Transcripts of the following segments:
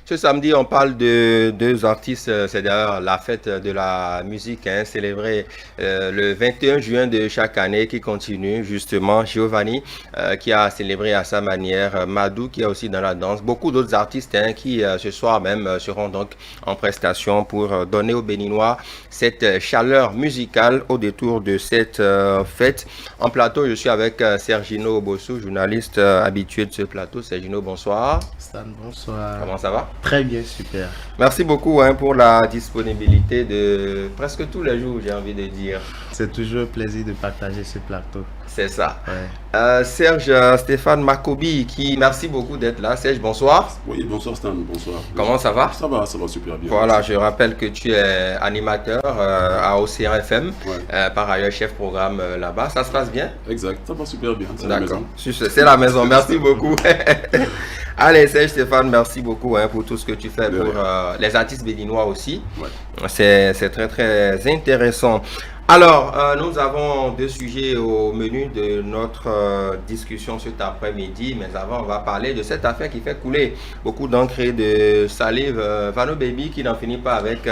Ce samedi, on parle de deux artistes. C'est d'ailleurs la fête de la musique, hein, célébrée le 21 juin de chaque année qui continue justement. Giovanni qui a célébré à sa manière, Madou qui est aussi dans la danse. Beaucoup d'autres artistes hein, qui ce soir même seront donc en prestation pour donner aux Béninois cette chaleur musicale au détour de cette fête. En plateau, je suis avec Sergino Bossou, journaliste habitué de ce plateau. Sergino, bonsoir. Stan, bonsoir. Comment ça va? Très bien, super. Merci beaucoup hein, pour la disponibilité de presque tous les jours, j'ai envie de dire. C'est toujours un plaisir de partager ce plateau. C'est ça. Ouais. Serge Stéphane Makobi, qui merci beaucoup d'être là. Serge, bonsoir. Oui, bonsoir Stan, bonsoir. Comment ça va? Ça va super bien. Voilà, je rappelle que tu es animateur à OCR FM, Ouais. par ailleurs chef programme là-bas. Ça se passe bien? Exact, ça va super bien. C'est la D'accord. maison. C'est la maison, merci beaucoup. Allez, Serge Stéphane, merci beaucoup hein, pour tout ce que tu fais pour les artistes béninois aussi. Ouais. C'est très très intéressant. Alors, nous avons deux sujets au menu de notre discussion cet après-midi, mais avant, on va parler de cette affaire qui fait couler beaucoup d'encre et de salive. Vano Baby qui n'en finit pas avec,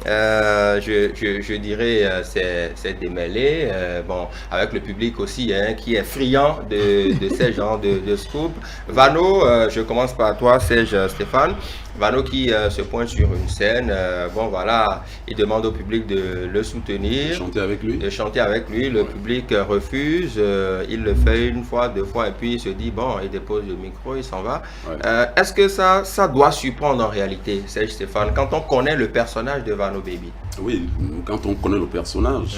je dirais, c'est démêlé, bon, avec le public aussi, hein, qui est friand de ces genres de scoop. Vano, je commence par toi, Serge Stéphane. Vano qui se pointe sur une scène, bon voilà, il demande au public de le soutenir, Chanter avec lui. de chanter avec lui, le public refuse, il le fait une fois, deux fois, et puis il se dit, bon, il dépose le micro, il s'en va. Ouais. Est-ce que ça doit surprendre en réalité, Serge Stéphane, quand on connaît le personnage de Vano Baby? Oui, quand on connaît le personnage,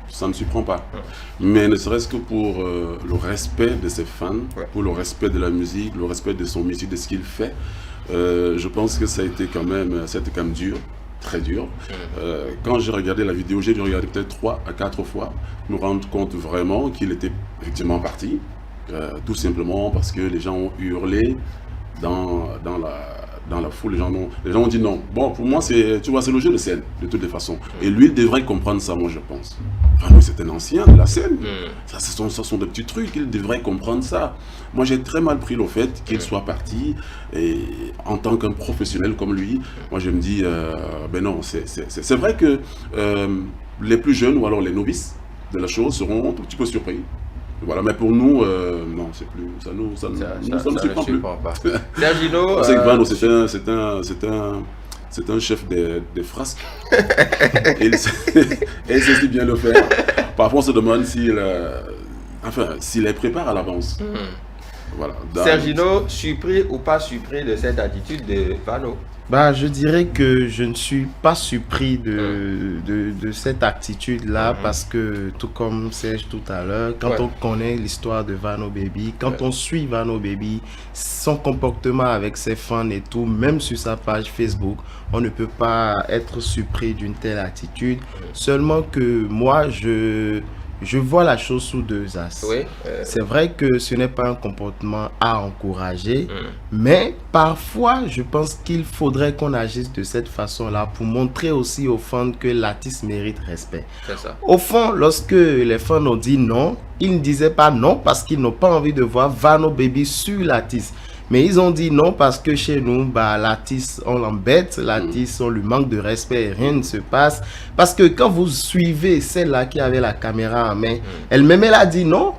ça ne surprend pas. Mais ne serait-ce que pour le respect de ses fans, pour le respect de la musique, le respect de son métier, de ce qu'il fait, je pense que ça a été quand même dur, très dur. Quand j'ai regardé la vidéo, j'ai dû regarder peut-être 3 à 4 fois, me rendre compte vraiment qu'il était effectivement parti, tout simplement parce que les gens ont hurlé dans la foule, les gens ont dit non. Bon, pour moi, tu vois, c'est le jeu de scène, de toutes les façons. Et lui, il devrait comprendre ça, moi, je pense. Vraiment, c'est un ancien de la scène. Ça, ce sont des petits trucs, il devrait comprendre ça. Moi, j'ai très mal pris le fait qu'il soit parti. Et en tant qu'un professionnel comme lui, moi, je me dis, ben non, c'est vrai que les plus jeunes, ou alors les novices de la chose, seront un tout petit peu surpris. Voilà, mais pour nous, non, c'est plus, ça nous surprend plus. Sergino, On sait que Vano, c'est un chef des frasques. Et il sait si bien le faire. Parfois, on se demande s'il les prépare à l'avance. Voilà. Sergino, surpris ou pas surpris de cette attitude de Vano? Bah, je dirais que je ne suis pas surpris de cette attitude-là parce que, tout comme Serge tout à l'heure, quand on connaît l'histoire de Vano Baby, quand on suit Vano Baby, son comportement avec ses fans et tout, même sur sa page Facebook, on ne peut pas être surpris d'une telle attitude. Seulement que moi, je vois la chose sous deux axes. Oui, c'est vrai que ce n'est pas un comportement à encourager, mais parfois, je pense qu'il faudrait qu'on agisse de cette façon-là pour montrer aussi aux fans que l'artiste mérite respect. c'est ça. Au fond, lorsque les fans ont dit non, ils ne disaient pas non parce qu'ils n'ont pas envie de voir Vano Baby sur l'artiste. Mais ils ont dit non parce que chez nous, bah, l'artiste, on l'embête, l'artiste, on lui manque de respect et rien ne se passe. Parce que quand vous suivez celle-là qui avait la caméra en main, elle-même, elle a dit non.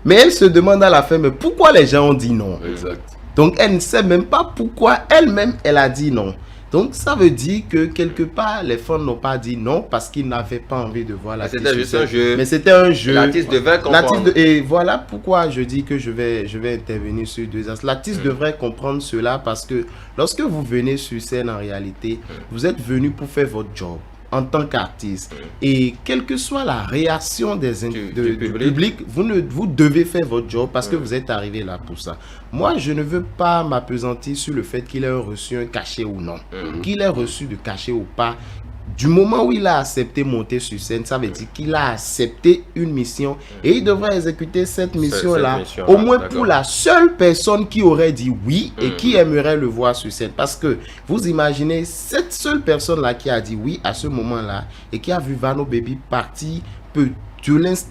Mais elle se demande à la fin, mais pourquoi les gens ont dit non? Exact. Donc, elle ne sait même pas pourquoi elle-même, elle a dit non. Donc, ça veut dire que quelque part, les fans n'ont pas dit non parce qu'ils n'avaient pas envie de voir l'artiste. C'était juste un jeu. Mais c'était un jeu. L'artiste devait comprendre. Et voilà pourquoi je dis que je vais intervenir sur deux axes. L'artiste devrait comprendre cela parce que lorsque vous venez sur scène, en réalité, vous êtes venu pour faire votre job en tant qu'artiste. Et quelle que soit la réaction du public, vous devez faire votre job parce que vous êtes arrivé là pour ça. Moi, je ne veux pas m'appesantir sur le fait qu'il ait reçu un cachet ou non. Qu'il ait reçu de cachet ou pas. Du moment où il a accepté monter sur scène, ça veut dire qu'il a accepté une mission et il devrait exécuter cette mission-là, au moins pour la seule personne qui aurait dit oui et qui aimerait le voir sur scène. Parce que vous imaginez, cette seule personne-là qui a dit oui à ce moment-là et qui a vu Vano Baby partir peut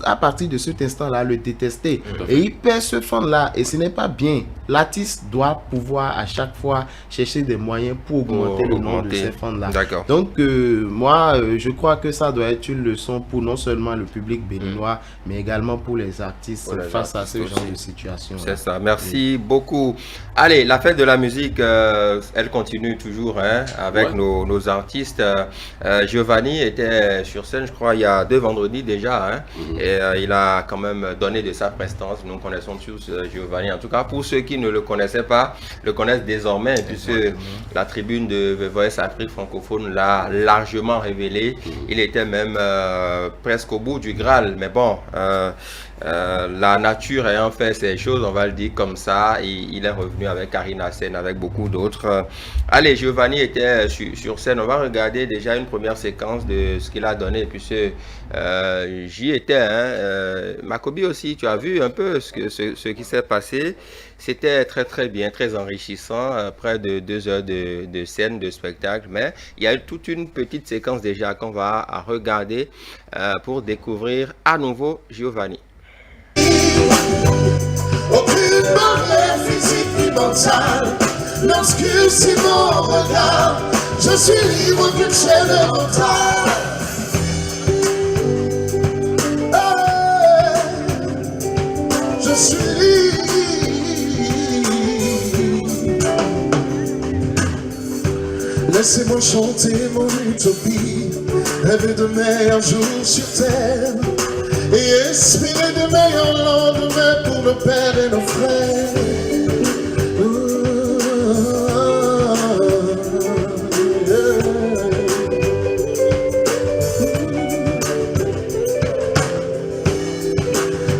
à partir de cet instant-là, le détester. Et il perd ce fan-là. Et ce n'est pas bien. L'artiste doit pouvoir à chaque fois chercher des moyens pour augmenter le nombre de ces fans-là. Donc, moi, je crois que ça doit être une leçon pour non seulement le public béninois, mais également pour les artistes face à ce genre de situation. C'est ça. Merci beaucoup. Allez, la fête de la musique, elle continue toujours avec nos artistes. Giovanni était sur scène, je crois, il y a 2 vendredis déjà. Et il a quand même donné de sa prestance. Nous connaissons tous Giovanni. En tout cas, pour ceux qui ne le connaissaient pas, le connaissent désormais, puisque la tribune de The Voice Afrique francophone l'a largement révélé. Il était même presque au bout du Graal. Mais bon, la nature ayant fait ces choses, on va le dire comme ça, il est revenu avec Karina Sen, avec beaucoup d'autres. Allez, Giovanni était sur scène. On va regarder déjà une première séquence de ce qu'il a donné, puisque j'y étais. Makobi aussi, tu as vu un peu ce qui s'est passé. C'était très très bien, très enrichissant, près de 2 heures de scène, de spectacle. Mais il y a toute une petite séquence déjà qu'on va regarder pour découvrir à nouveau Giovanni. Aucune barrière physique ni mentale n'obscurcit mon regard. Je suis libre qu'une chaîne mentale. Je suis libre. Laissez-moi chanter mon utopie, rêver de meilleurs jours sur terre et espérer de meilleurs lendemains pour nos pères et nos frères.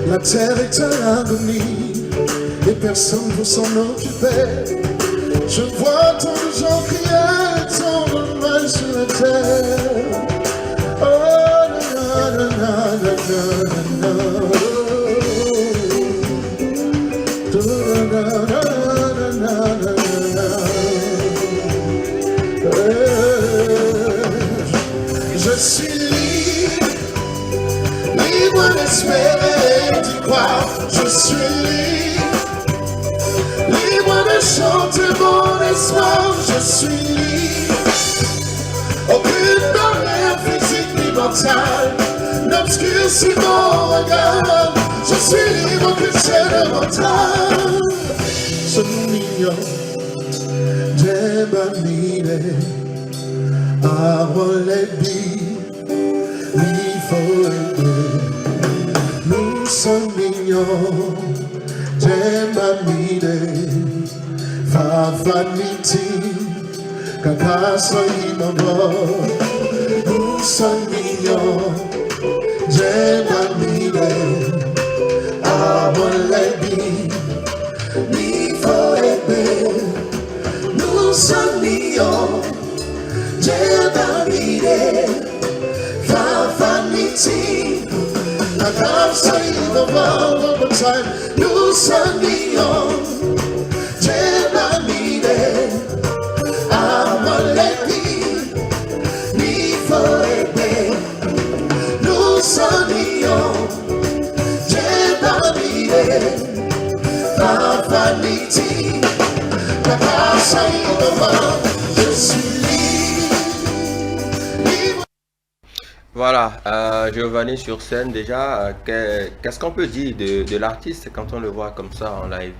La terre est à l'agonie et personne ne veut s'en occuper. Je vois tant de gens crier, tant de mal sur la terre. Oh, na na na na na na na. Je suis libre, libre d'espérer et d'y croire. Je suis libre, libre de chanter mon espoir. Je suis libre, aucune barrière physique ni mentale n'obscurcit mon regard. Je suis libre que c'est le mental. Sono mignon, Jebamile, Arolebi, Nifoebe. Nous sommes mignons, Jebamile, Fafaniti, Kakasa Imamo. Nous sommes mignons, Jebamile, Arolebi, Nifoebe. Nous sommes mignons, Jebamile, Fafaniti, Kakasa Imamo. One more time. Nous sommes mignons, Jebamile, Arolebi, Nifoebe. Nous sommes mignons, Jebamile, Fafaniti, Kakasa Imamo. Je suis libre. Voilà, Giovanni sur scène déjà, qu'est-ce qu'on peut dire de l'artiste quand on le voit comme ça en live?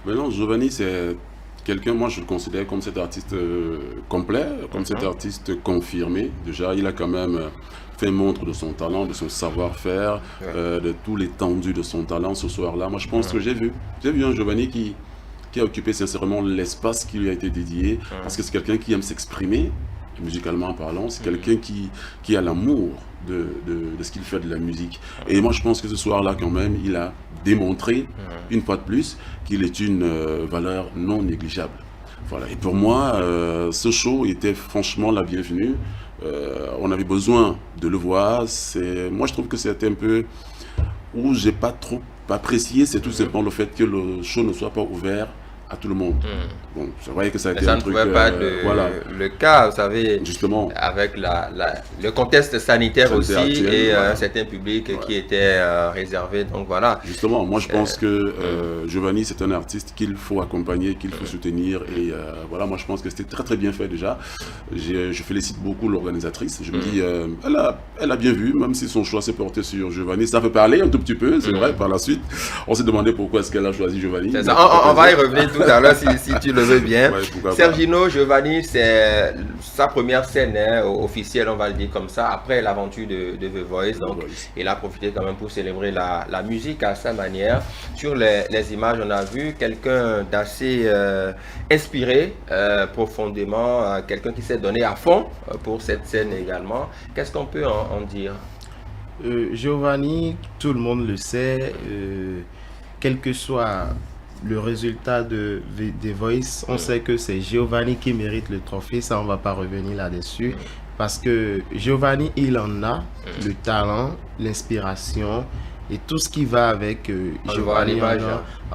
Maintenant, Giovanni, c'est quelqu'un, moi je le considère comme cet artiste complet, comme cet artiste confirmé. Déjà, il a quand même fait montre de son talent, de son savoir-faire, de tout l'étendue de son talent ce soir-là. Moi, je pense que j'ai vu un Giovanni qui a occupé sincèrement l'espace qui lui a été dédié, parce que c'est quelqu'un qui aime s'exprimer, musicalement parlant, c'est quelqu'un qui a l'amour de ce qu'il fait de la musique. Et moi, je pense que ce soir-là, quand même, il a démontré, une fois de plus, qu'il est une valeur non négligeable. Voilà. Et pour moi, ce show était franchement la bienvenue. On avait besoin de le voir. Moi, je trouve que c'est un peu où j'ai pas trop apprécié, c'est tout simplement le fait que le show ne soit pas ouvert à tout le monde. Bon, c'est vrai que ça a Mais été ça un ne truc... pouvait pas être voilà, le cas, vous savez, justement. avec le contexte sanitaire aussi Actuel, et voilà. un certain public qui était réservé. Donc voilà. Justement, moi je pense que Giovanni c'est un artiste qu'il faut accompagner, qu'il faut soutenir et voilà, moi je pense que c'était très très bien fait déjà. Je félicite beaucoup l'organisatrice, je me dis elle a bien vu, même si son choix s'est porté sur Giovanni, ça fait parler un tout petit peu, c'est vrai, par la suite on s'est demandé pourquoi est-ce qu'elle a choisi Giovanni. C'est ça. On va y revenir tout à l'heure si tu le veux bien. Ouais, Sergino Giovanni, c'est sa première scène officielle, on va le dire comme ça, après l'aventure de The Voice. Donc, il a profité quand même pour célébrer la musique à sa manière. Sur les images, on a vu quelqu'un d'assez inspiré profondément, quelqu'un qui s'est donné à fond pour cette scène également. Qu'est-ce qu'on peut en dire? Giovanni, tout le monde le sait, quel que soit le résultat de The Voice, on sait que c'est Giovanni qui mérite le trophée, ça on va pas revenir là-dessus, parce que Giovanni, il en a le talent, l'inspiration et tout ce qui va avec Giovanni.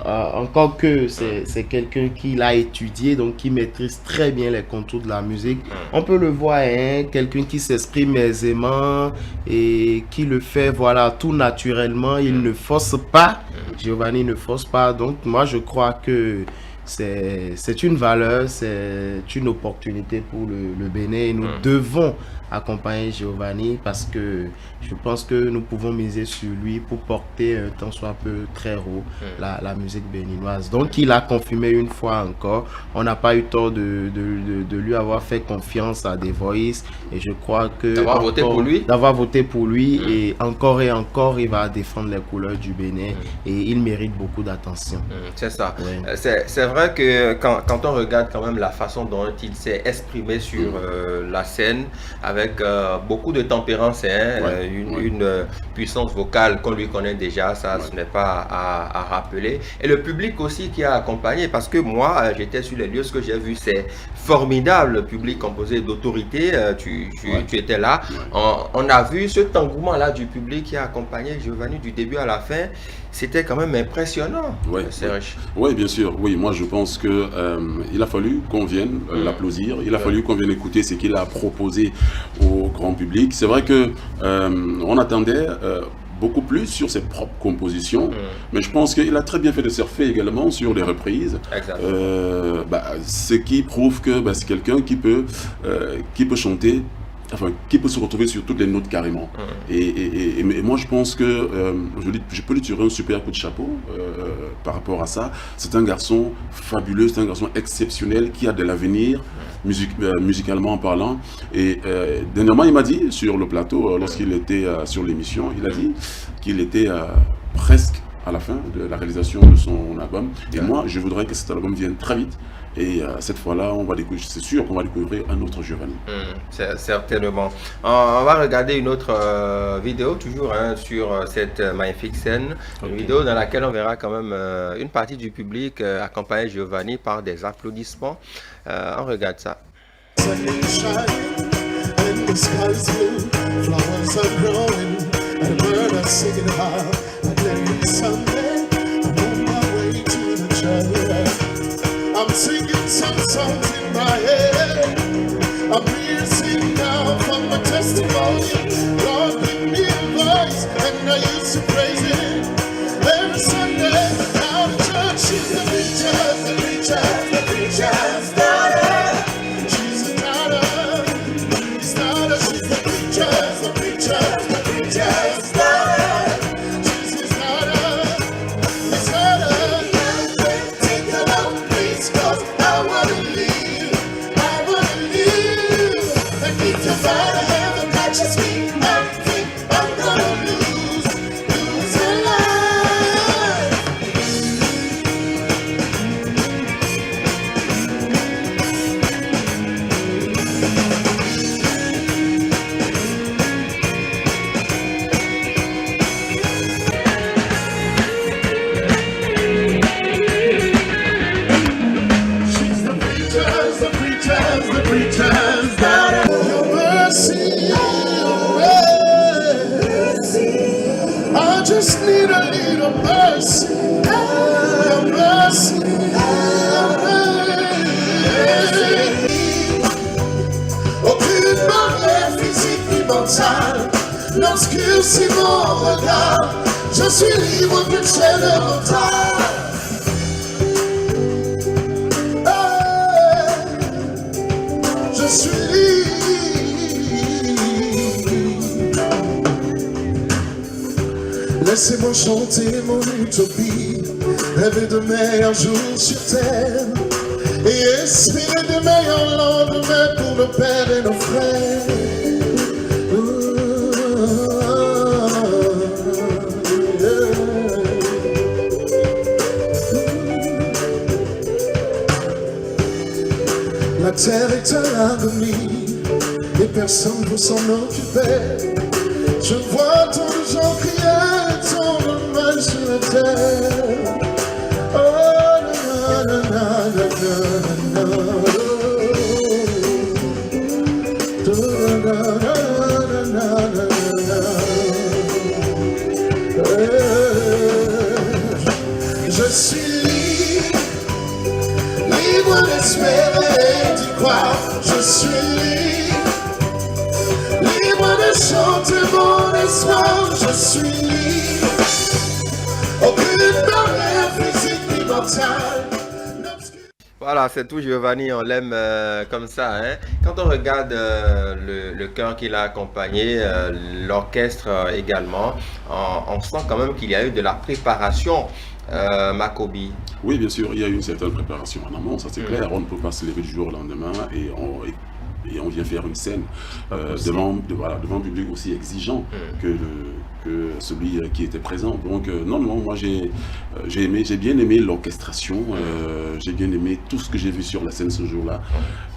Encore que c'est quelqu'un qui l'a étudié, donc qui maîtrise très bien les contours de la musique. On peut le voir, hein, quelqu'un qui s'exprime aisément et qui le fait, voilà, tout naturellement. Il ne force pas. Giovanni ne force pas. Donc moi, je crois que c'est une valeur, c'est une opportunité pour le Bénin. Et nous devons accompagner Giovanni parce que je pense que nous pouvons miser sur lui pour porter un tant soit peu très haut la musique béninoise. Donc il a confirmé une fois encore. On n'a pas eu tort de lui avoir fait confiance à The Voice et je crois que d'avoir voté pour lui et encore il va défendre les couleurs du Bénin et il mérite beaucoup d'attention. C'est ça. Ouais. C'est vrai que quand on regarde quand même la façon dont il s'est exprimé sur la scène avec beaucoup de tempérance, une puissance vocale qu'on lui connaît déjà, ça ce n'est pas à rappeler. Et le public aussi qui a accompagné, parce que moi j'étais sur les lieux, ce que j'ai vu c'est formidable, le public composé d'autorité, tu étais là. On a vu cet engouement là du public qui a accompagné Giovanni du début à la fin. C'était quand même impressionnant, Serge. Oui, bien sûr. Oui, moi je pense que il a fallu qu'on vienne l'applaudir. Il a fallu qu'on vienne écouter ce qu'il a proposé au grand public. C'est vrai que on attendait beaucoup plus sur ses propres compositions, mais je pense qu'il a très bien fait de surfer également sur les reprises. Ce qui prouve que c'est quelqu'un qui peut chanter. Enfin, qui peut se retrouver sur toutes les notes carrément. Et moi, je pense que je peux lui tirer un super coup de chapeau par rapport à ça. C'est un garçon fabuleux, c'est un garçon exceptionnel qui a de l'avenir, musicalement parlant. Et dernièrement, il m'a dit sur le plateau, lorsqu'il était sur l'émission, il a dit qu'il était presque à la fin de la réalisation de son album. Et moi, je voudrais que cet album vienne très vite. Et cette fois-là, c'est sûr qu'on va découvrir un autre Giovanni. Certainement. On va regarder une autre vidéo, toujours sur cette magnifique scène. Une vidéo dans laquelle on verra quand même une partie du public accompagner Giovanni par des applaudissements. On regarde ça. I'm singing some songs in my head. I'm here singing now from my testimony. Lord, give me a voice, and I used to praise Him every Sunday. Now the church is the preacher's daughter. She's a daughter. She's daughter. She's the preacher's daughter. She's his daughter. His daughter. Take her out, please, 'cause I wanna live. And if you find a heaven that you speak, I think I'm gonna lose my life. n'obscurcis mon regard. Je suis libre qu'une chaîne mentale. Je suis libre. Laissez-moi chanter mon utopie, rêver de meilleurs jours sur terre et espérer de meilleurs lendemains pour nos pères et nos frères. La terre est un agonie et personne pour s'en occuper. Je vois tant de gens crier, tant de mal sur la terre. Oh, na, na, na, na, na, na, na, na. Je suis libre d'espérer, d'y croire. Je suis libre de chanter mon espoir. Je suis libre. Aucune barrière physique ni mentale. Voilà, c'est tout Giovanni, on l'aime comme ça. Hein. Quand on regarde le chœur qui l'a accompagné, l'orchestre également, on sent quand même qu'il y a eu de la préparation, Makobi. Oui, bien sûr, il y a eu une certaine préparation en amont, ça c'est clair. On ne peut pas se lever du jour au lendemain et on vient faire une scène devant un public aussi exigeant que celui qui était présent. Donc non, moi j'ai bien aimé l'orchestration, j'ai bien aimé tout ce que j'ai vu sur la scène ce jour-là.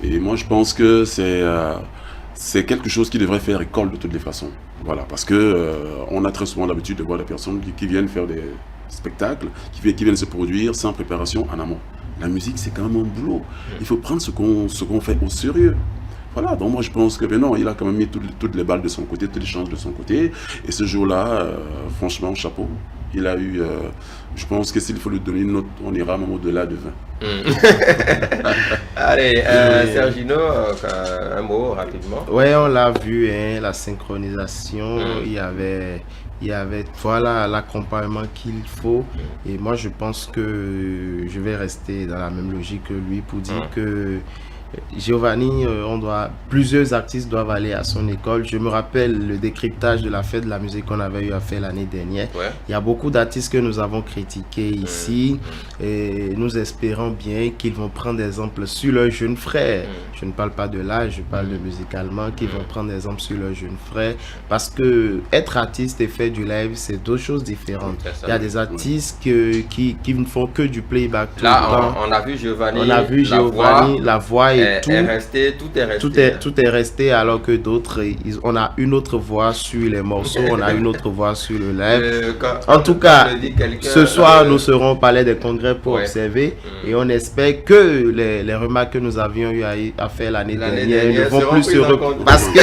Et moi je pense que c'est quelque chose qui devrait faire école de toutes les façons. Voilà, parce que on a très souvent l'habitude de voir des personnes qui viennent faire des spectacles, qui viennent se produire sans préparation en amont. La musique, c'est quand même un boulot. Il faut prendre ce qu'on fait au sérieux. Voilà, donc moi je pense que ben non, il a quand même mis toutes les balles de son côté, toutes les chances de son côté. Et ce jour-là, franchement, chapeau. Il a eu, je pense que s'il faut lui donner une note, on ira même au-delà de 20. Allez, Sergino, un mot rapidement. Ouais, on l'a vu, hein, la synchronisation, il y avait voilà l'accompagnement qu'il faut. Et moi je pense que je vais rester dans la même logique que lui pour dire que Giovanni, plusieurs artistes doivent aller à son école. Je me rappelle le décryptage de la fête de la musique qu'on avait eu à faire l'année dernière. Ouais. Il y a beaucoup d'artistes que nous avons critiqués ici et nous espérons bien qu'ils vont prendre exemple sur leurs jeunes frères. Je ne parle pas de l'âge, je parle de musicalement, qu'ils vont prendre exemple sur leurs jeunes frères parce que être artiste et faire du live, c'est deux choses différentes. Il y a des artistes qui ne font que du playback tout le temps. On a vu Giovanni. On a vu Giovanni, la voix et tout est resté. Tout est resté alors que d'autres, on a une autre voix sur les morceaux, on a une autre voix sur le live. En tout cas, ce soir, nous serons au Palais des Congrès pour observer et on espère que les remarques que nous avions eu à faire l'année dernière ne vont plus se reprendre parce que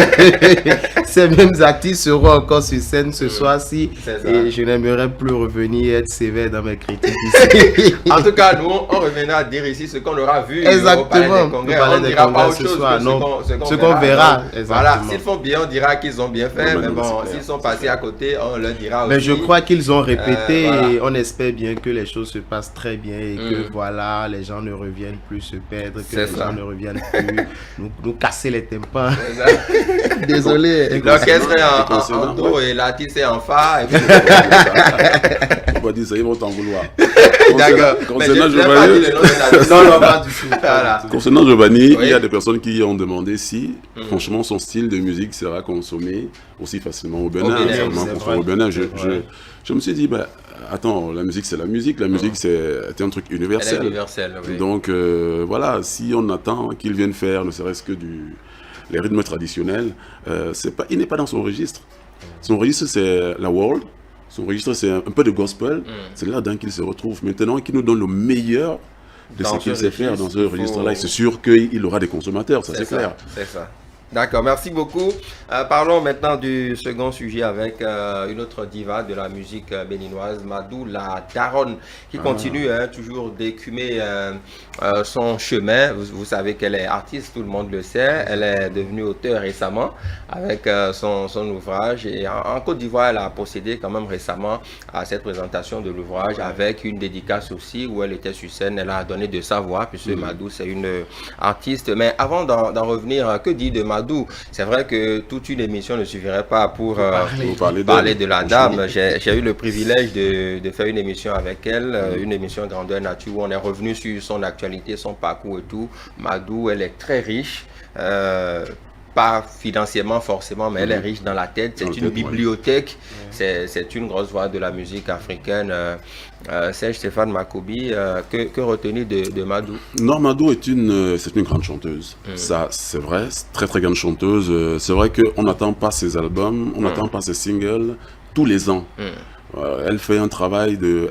ces mêmes artistes seront encore sur scène ce soir-ci et je n'aimerais plus revenir et être sévère dans mes critiques ici. En tout cas, nous, on reviendra dire ici ce qu'on aura vu Exactement. au Palais des Congrès. On ne dira pas autre chose que ce qu'on verra. Voilà, s'ils font bien, on dira qu'ils ont bien fait, mais bon, s'ils sont passés à côté, on leur dira aussi. Mais je crois qu'ils ont répété et on espère bien que les choses se passent très bien et que voilà, les gens ne reviennent plus se perdre, que les gens ne reviennent plus nous casser les tympans. Désolé. L'orchestre est en dos et l'artiste est en fa. On va dire ça, ils vont t'en vouloir. D'accord. Concernant Giovanni, concernant Giovanni, il y a des personnes qui ont demandé si, franchement, son style de musique sera consommé aussi facilement au Bénin. Je me suis dit, bah, attends, la musique c'est la musique c'est un truc universel. Elle est universelle, oui. Donc voilà, si on attend qu'il vienne faire ne serait-ce que les rythmes traditionnels, il n'est pas dans son registre. Son registre c'est la world. Son registre, c'est un peu de gospel. C'est là-dedans qu'il se retrouve. Maintenant, qu'il nous donne le meilleur de ce qu'il sait faire dans ce registre-là. C'est sûr qu'il aura des consommateurs, ça c'est clair. C'est ça. D'accord, merci beaucoup. Parlons maintenant du second sujet avec une autre diva de la musique béninoise, Madou la Daronne, qui continue toujours d'écumer son chemin. Vous savez qu'elle est artiste, tout le monde le sait. Elle est devenue auteure récemment avec son ouvrage. Et en Côte d'Ivoire, elle a procédé quand même récemment à cette présentation de l'ouvrage avec une dédicace aussi où elle était sur scène. Elle a donné de sa voix, puisque Madou, c'est une artiste. Mais avant d'en revenir, que dit de Madou? C'est vrai que toute une émission ne suffirait pas pour parler de la dame. J'ai eu le privilège de faire une émission avec elle, une émission grandeur nature où on est revenu sur son actualité, son parcours et tout. Madou, elle est très riche. Pas financièrement forcément, mais elle est riche dans la tête. C'est une bibliothèque. C'est une grosse voix de la musique africaine. Serge Stéphane Makobi, que retenir de Madou? Non, Madou c'est une grande chanteuse. Ça, c'est vrai, c'est très très grande chanteuse. C'est vrai qu'on n'attend pas ses albums, on n'attend pas ses singles tous les ans. Elle fait un travail de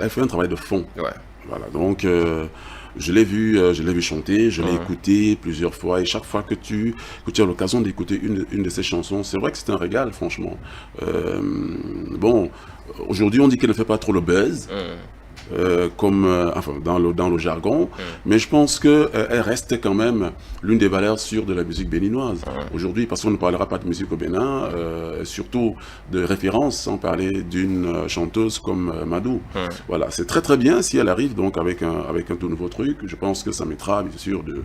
fond. Voilà, donc je l'ai vu chanter, je l'ai écouté plusieurs fois, et chaque fois que tu as l'occasion d'écouter une de ses chansons, c'est vrai que c'est un régal, franchement. Aujourd'hui on dit qu'elle ne fait pas trop le buzz, dans le jargon, mais je pense qu'elle reste quand même l'une des valeurs sûres de la musique béninoise. Aujourd'hui, parce qu'on ne parlera pas de musique au Bénin, surtout de référence, sans parler d'une chanteuse comme Madou. Voilà, c'est très très bien si elle arrive donc avec un tout nouveau truc. Je pense que ça mettra bien sûr de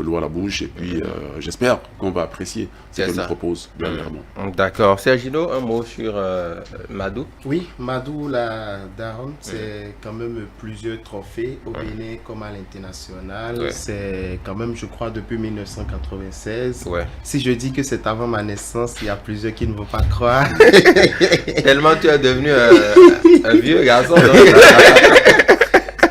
l'eau à la bouche, et puis j'espère qu'on va apprécier ce qu'elle nous propose. D'accord. Sergino, un mot sur Madou? Oui, Madou la Daronne, c'est quand même plusieurs trophées au Bénin comme à l'international. C'est quand même, je crois, depuis 1996. Si je dis que c'est avant ma naissance, il y a plusieurs qui ne vont pas croire. Tellement tu es devenu un vieux garçon.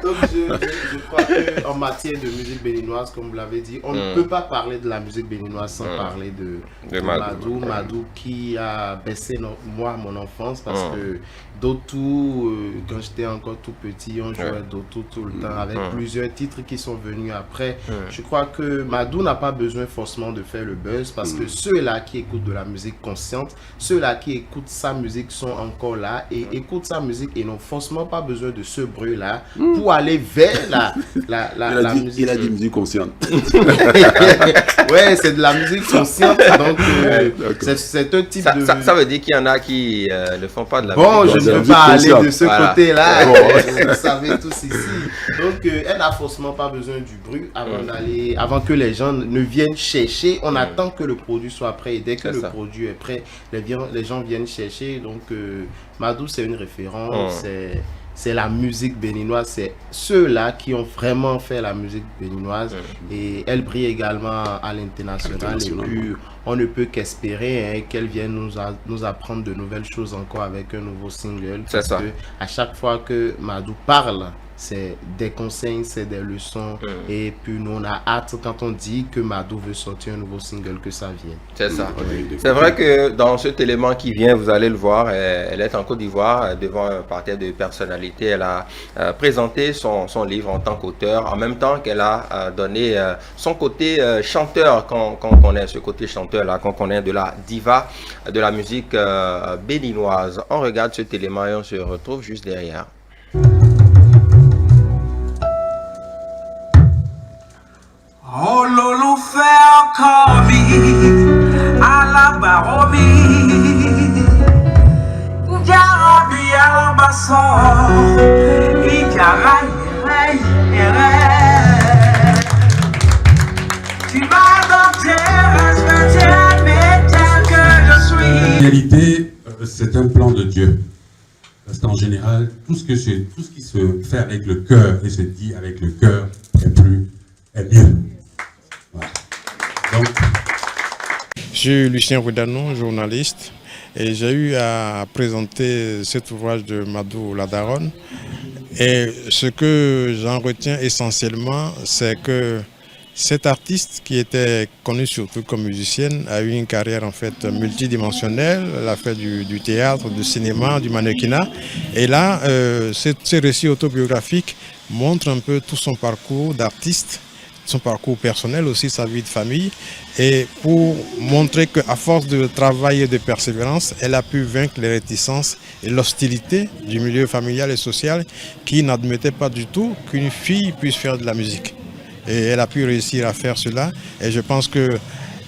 Donc je crois qu'en matière de musique béninoise, comme vous l'avez dit, on ne peut pas parler de la musique béninoise sans parler de Madou. Madou qui a baissé mon enfance, parce que Dotou, quand j'étais encore tout petit, on jouait Dotou tout le temps avec plusieurs titres qui sont venus après. Je crois que Madou n'a pas besoin forcément de faire le buzz, parce que ceux-là qui écoutent de la musique consciente, ceux-là qui écoutent sa musique sont encore là et écoutent sa musique et n'ont forcément pas besoin de ce bruit-là pour aller vers la musique. Il a dit musique consciente. Ouais, c'est de la musique consciente, donc c'est un type de... Ça veut dire qu'il y en a qui ne font pas de la musique. Je ne peux pas aller de ce côté-là, vous savez tous ici. Donc, elle n'a forcément pas besoin du bruit avant que les gens ne viennent chercher. On attend que le produit soit prêt, et dès que le produit est prêt, les gens viennent chercher. Donc, Madou, c'est une référence, c'est la musique béninoise, c'est ceux-là qui ont vraiment fait la musique béninoise, et elle brille également à l'international, et puis on ne peut qu'espérer qu'elle vienne nous apprendre de nouvelles choses encore avec un nouveau single, parce que à chaque fois que Madou parle, c'est des conseils, c'est des leçons, et puis nous on a hâte quand on dit que Madou veut sortir un nouveau single, que ça vienne. C'est ça. C'est vrai que dans cet élément qui vient, vous allez le voir, elle est en Côte d'Ivoire devant un parterre de personnalités. Elle a présenté son livre en tant qu'auteur, en même temps qu'elle a donné son côté chanteur qu'on connaît, ce côté chanteur-là qu'on connaît de la diva de la musique béninoise. On regarde cet élément et on se retrouve juste derrière. Oh lolo faire comme à la baromi Jarabi à la basson Tu m'as adopté, respecté, mais tel que je suis. En réalité, c'est un plan de Dieu. Parce qu'en général, tout ce qui se fait avec le cœur et se dit avec le cœur est mieux. Voilà. Donc, je suis Lucien Roudanon, journaliste, et j'ai eu à présenter cet ouvrage de Madou la Daronne. Et ce que j'en retiens essentiellement, c'est que cette artiste, qui était connue surtout comme musicienne, a eu une carrière en fait multidimensionnelle. Elle a fait du théâtre, du cinéma, du mannequinat. Et là, ces récits autobiographiques montrent un peu tout son parcours d'artiste son parcours personnel, aussi sa vie de famille, et pour montrer qu'à force de travail et de persévérance, elle a pu vaincre les réticences et l'hostilité du milieu familial et social qui n'admettait pas du tout qu'une fille puisse faire de la musique. Et elle a pu réussir à faire cela, et je pense que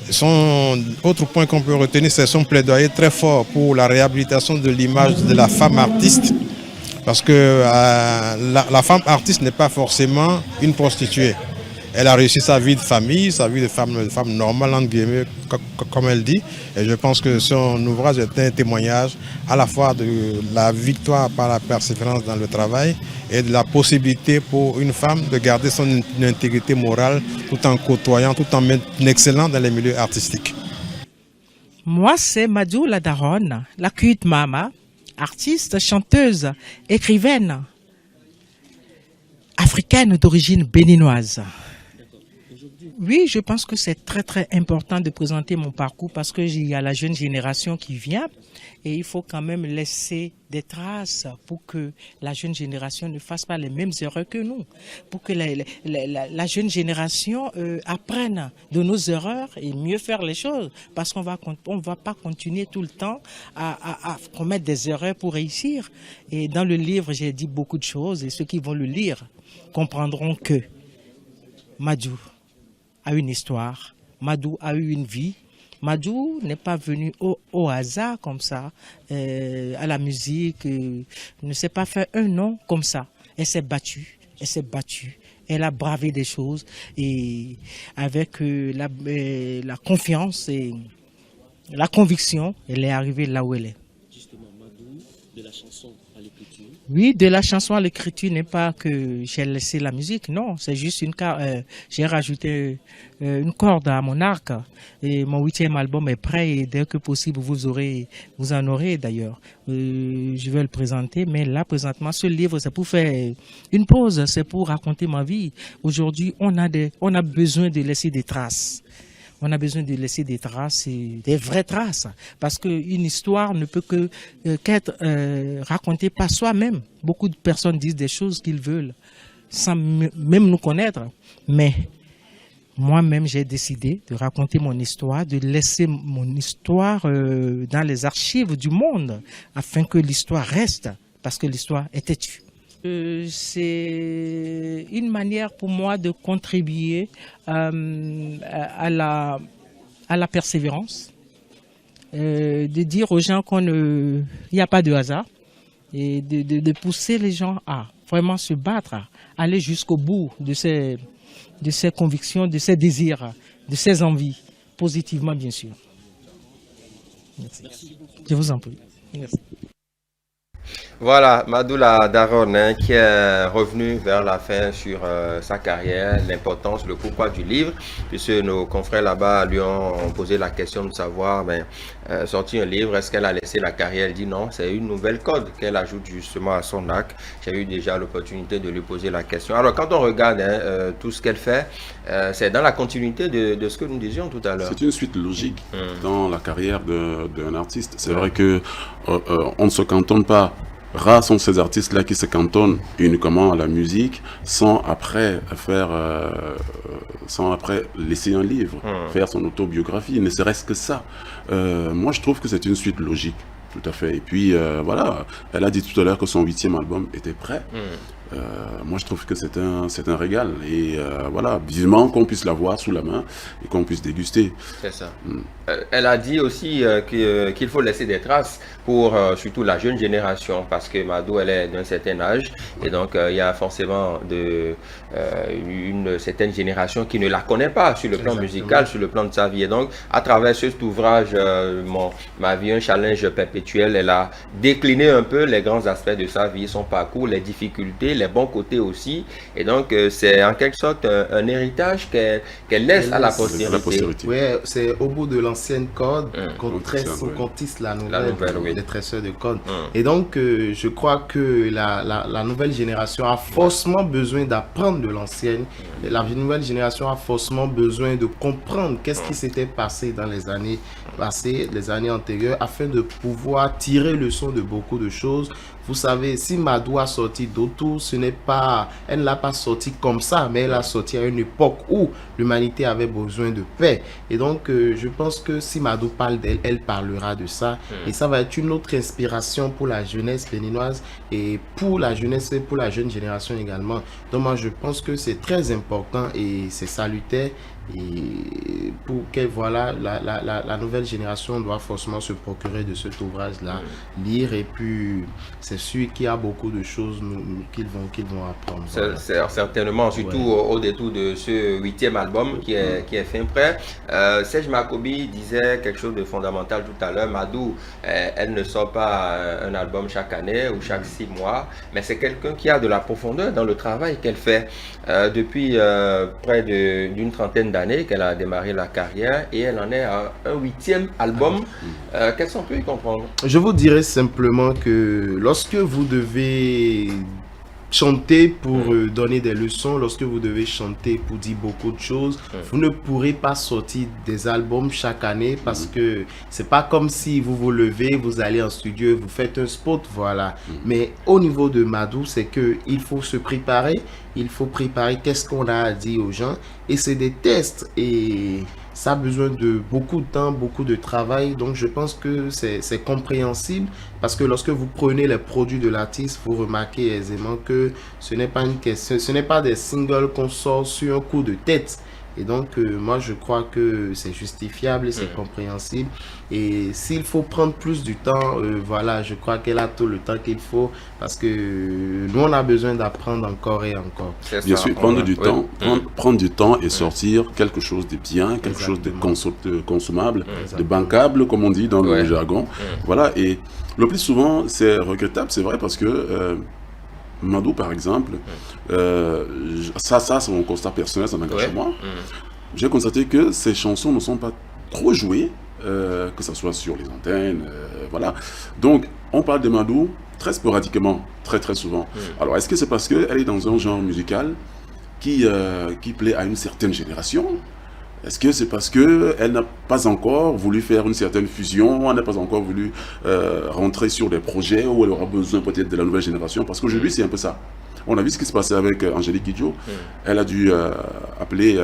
son autre point qu'on peut retenir, c'est son plaidoyer très fort pour la réhabilitation de l'image de la femme artiste, parce que la femme artiste n'est pas forcément une prostituée. Elle a réussi sa vie de famille, sa vie de femme normale, entre guillemets, comme elle dit. Et je pense que son ouvrage est un témoignage à la fois de la victoire par la persévérance dans le travail et de la possibilité pour une femme de garder son intégrité morale tout en côtoyant, tout en excellant dans les milieux artistiques. Moi, c'est Madou la Daronne, la cuite mama, artiste, chanteuse, écrivaine, africaine d'origine béninoise. Oui, je pense que c'est très très important de présenter mon parcours parce qu'il y a la jeune génération qui vient et il faut quand même laisser des traces pour que la jeune génération ne fasse pas les mêmes erreurs que nous, pour que la jeune génération apprenne de nos erreurs et mieux faire les choses parce qu'on va pas continuer tout le temps à commettre des erreurs pour réussir. Et dans le livre, j'ai dit beaucoup de choses et ceux qui vont le lire comprendront que Madou a une histoire, Madou a eu une vie. Madou n'est pas venu au hasard comme ça, à la musique, ne s'est pas fait un nom comme ça. Elle s'est battue, elle a bravé des choses et avec la confiance et la conviction, elle est arrivée là où elle est. Justement, Madou, de la chanson à l'écriture. Oui, de la chanson à l'écriture n'est pas que j'ai laissé la musique, non, c'est juste j'ai rajouté une corde à mon arc et mon 8e album est prêt et dès que possible vous en aurez d'ailleurs. Je vais le présenter, mais là présentement ce livre c'est pour faire une pause, c'est pour raconter ma vie. Aujourd'hui on a besoin de laisser des traces. On a besoin de laisser des traces, des vraies traces, parce qu'une histoire ne peut qu'être racontée par soi-même. Beaucoup de personnes disent des choses qu'ils veulent, sans même nous connaître. Mais moi-même, j'ai décidé de raconter mon histoire, de laisser mon histoire dans les archives du monde, afin que l'histoire reste, parce que l'histoire est têtue. C'est une manière pour moi de contribuer à la persévérance, de dire aux gens qu'il n'y a pas de hasard et de pousser les gens à vraiment se battre, à aller jusqu'au bout de ces convictions, de ces désirs, de ces envies, positivement bien sûr. Merci. Je vous en prie. Merci. Voilà, Madou la Daronne qui est revenu vers la fin sur sa carrière, l'importance, le pourquoi du livre, puisque nos confrères là-bas lui ont posé la question de savoir, sortir un livre, est-ce qu'elle a laissé la carrière? Elle dit non, c'est une nouvelle corde qu'elle ajoute justement à son arc. J'ai eu déjà l'opportunité de lui poser la question. Alors quand on regarde tout ce qu'elle fait, c'est dans la continuité de ce que nous disions tout à l'heure. C'est une suite logique dans la carrière d'un artiste. C'est vrai que on ne se cantonne pas. Rares sont ces artistes-là qui se cantonnent uniquement à la musique sans après laisser un livre, faire son autobiographie, ne serait-ce que ça. Moi, je trouve que c'est une suite logique, tout à fait. Et puis, voilà, elle a dit tout à l'heure que son 8e album était prêt. Moi, je trouve que c'est un régal. Et voilà, vivement qu'on puisse l'avoir sous la main et qu'on puisse déguster. C'est ça. Elle a dit aussi qu'il faut laisser des traces pour surtout la jeune génération, parce que Madou, elle est d'un certain âge. Et donc, il y a forcément une certaine génération qui ne la connaît pas sur le plan musical, sur le plan de sa vie. Et donc, à travers cet ouvrage, Ma vie, un challenge perpétuel, elle a décliné un peu les grands aspects de sa vie, son parcours, les difficultés, les bons côtés aussi. Et donc, c'est en quelque sorte un héritage qu'elle laisse à la postérité. Oui, c'est au bout de l'ancienne corde qu'on tisse la nouvelle des tresseurs de corde. Et donc, je crois que la nouvelle génération a forcément besoin d'apprendre de l'ancienne. La nouvelle génération a forcément besoin de comprendre qu'est-ce qui s'était passé dans les années passées, les années antérieures, afin de pouvoir tirer leçon de beaucoup de choses Vous savez, si Madou a sorti d'auto, elle ne l'a pas sorti comme ça, mais elle a sorti à une époque où l'humanité avait besoin de paix. Et donc, je pense que si Madou parle d'elle, elle parlera de ça. Et ça va être une autre inspiration pour la jeunesse béninoise et pour la jeunesse et pour la jeune génération également. Donc, moi, je pense que c'est très important et c'est salutaire. Et pour que voilà, la nouvelle génération doit forcément se procurer de cet ouvrage-là, lire, et puis c'est sûr qu'il y a beaucoup de choses qu'ils vont apprendre. Voilà. Certainement, surtout au détour de ce 8e album qui est fin prêt. Serge Makobi disait quelque chose de fondamental tout à l'heure. Madou, elle ne sort pas un album chaque année ou chaque 6 mois, mais c'est quelqu'un qui a de la profondeur dans le travail qu'elle fait depuis près d'une trentaine d'années qu'elle a démarré la carrière, et elle en est à un 8e album. Qu'est-ce qu'on peut y comprendre? Je vous dirais simplement que lorsque vous devez chanter pour donner des leçons, lorsque vous devez chanter pour dire beaucoup de choses, vous ne pourrez pas sortir des albums chaque année, parce que c'est pas comme si vous vous levez, vous allez en studio et vous faites un spot, voilà. Mais au niveau de Madou, c'est que il faut se préparer, il faut préparer qu'est-ce qu'on a à dire aux gens, et c'est des tests, et ça a besoin de beaucoup de temps, beaucoup de travail. Donc je pense que c'est compréhensible, parce que lorsque vous prenez les produits de l'artiste, vous remarquez aisément que ce n'est pas une question, ce n'est pas des singles qu'on sort sur un coup de tête. Et donc, moi, je crois que c'est justifiable et c'est compréhensible. Et s'il faut prendre plus du temps, voilà, je crois qu'elle a tout le temps qu'il faut, parce que nous, on a besoin d'apprendre encore et encore. Bien sûr, prendre du temps et sortir quelque chose de bien, quelque chose de consommable, de bancable, comme on dit dans le jargon. Voilà, et le plus souvent, c'est regrettable, c'est vrai, parce que Madou, par exemple, ça c'est mon constat personnel, ça m'engage moi. J'ai constaté que ces chansons ne sont pas trop jouées, que ce soit sur les antennes, voilà. Donc, on parle de Madou très sporadiquement, très souvent. Alors, est-ce que c'est parce qu'elle est dans un genre musical qui plaît à une certaine génération? Est-ce que c'est parce qu'elle n'a pas encore voulu faire une certaine fusion, elle n'a pas encore voulu rentrer sur des projets où elle aura besoin peut-être de la nouvelle génération? Parce qu'aujourd'hui, c'est un peu ça. On a vu ce qui se passait avec Angélique Kidjo. Elle a dû appeler,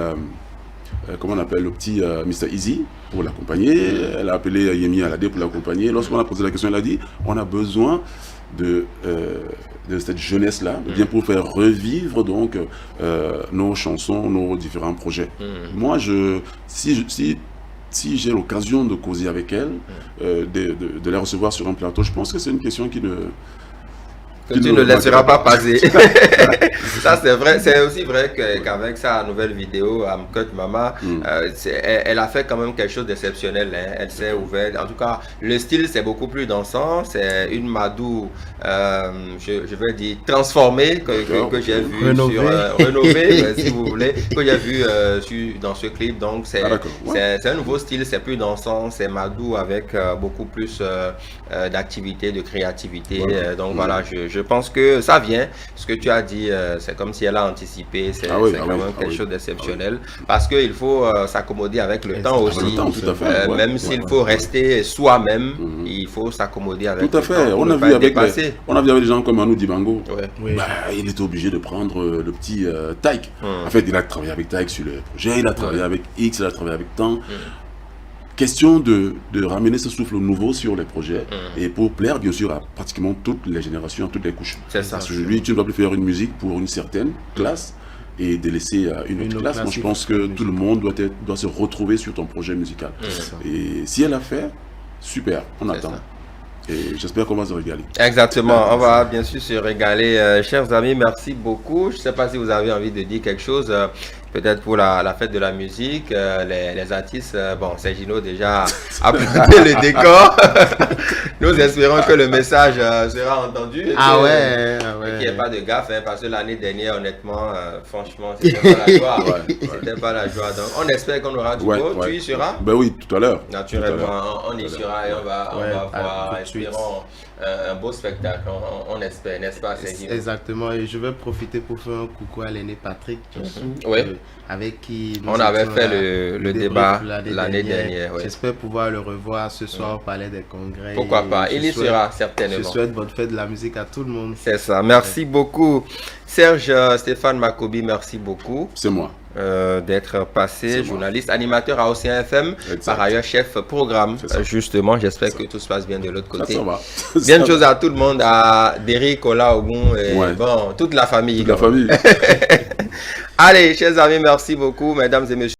comment on appelle, le petit Mr. Easy pour l'accompagner. Elle a appelé Yemi Alade pour l'accompagner. Lorsqu'on a posé la question, elle a dit, on a besoin de cette jeunesse-là, bien pour faire revivre donc nos chansons, nos différents projets. Moi, si j'ai l'occasion de causer avec elle, de la recevoir sur un plateau, je pense que c'est une question qui ne... Que tu ne laisseras pas passer. Ça, c'est vrai. C'est aussi vrai qu'avec sa nouvelle vidéo, Amcut Mama, elle a fait quand même quelque chose d'exceptionnel. Hein. Elle s'est ouverte. En tout cas, le style, c'est beaucoup plus dansant. C'est une Madou, je vais dire, transformée, que j'ai vu rénovée, si vous voulez, que j'ai vu dans ce clip. Donc, c'est un nouveau style. C'est plus dansant. C'est Madou avec beaucoup plus d'activité, de créativité. Donc, voilà, je pense que ça vient. Ce que tu as dit, c'est comme si elle a anticipé. C'est quand même quelque chose d'exceptionnel. Parce qu'il faut s'accommoder avec le temps aussi. Même s'il faut rester soi-même, il faut s'accommoder avec le temps. Tout à fait. On a vu avec des gens comme Manu Dibango. Il était obligé de prendre le petit Taïk. En fait, il a travaillé avec Taïk sur le projet, il a travaillé avec X, il a travaillé avec Tan. Question de ramener ce souffle nouveau sur les projets et pour plaire bien sûr à pratiquement toutes les générations, toutes les couches. C'est ça. Parce que lui, tu ne dois plus faire une musique pour une certaine classe et délaisser une autre classe. Moi, je pense que tout le monde doit se retrouver sur ton projet musical. Et si elle a fait, super, on attend. Et j'espère qu'on va se régaler. Exactement, on va bien sûr se régaler. Chers amis, merci beaucoup. Je ne sais pas si vous avez envie de dire quelque chose. Peut-être pour la fête de la musique, les artistes, bon, Sergino déjà a planté le décor. Nous espérons que le message sera entendu. Et qu'il n'y ait pas de gaffe, hein, parce que l'année dernière, honnêtement, franchement, c'était pas la joie. C'était pas la joie. Donc, on espère qu'on aura du beau. Tu y seras? Ben oui, tout à l'heure. Naturellement, on y sera et on va voir. Espérons un beau spectacle, on espère, n'est-ce pas, Sergi? Exactement, et je vais profiter pour faire un coucou à l'aîné Patrick, Oui. avec qui On avait fait le débat l'année dernière. Oui. J'espère pouvoir le revoir ce soir au Palais des Congrès. Pourquoi pas, il y sera certainement. Je souhaite bonne fête de la musique à tout le monde. C'est ça, merci beaucoup. Serge Stéphane Makobi, merci beaucoup. C'est moi. D'être passé, journaliste, animateur à Océan FM, Exact. Par ailleurs chef programme. Justement, j'espère que tout se passe bien de l'autre côté. Ça va. Bien de choses à tout le monde, à Derrick, Ola, Ogun, et bon, toute la famille. Toute la famille. Allez, chers amis, merci beaucoup, mesdames et messieurs.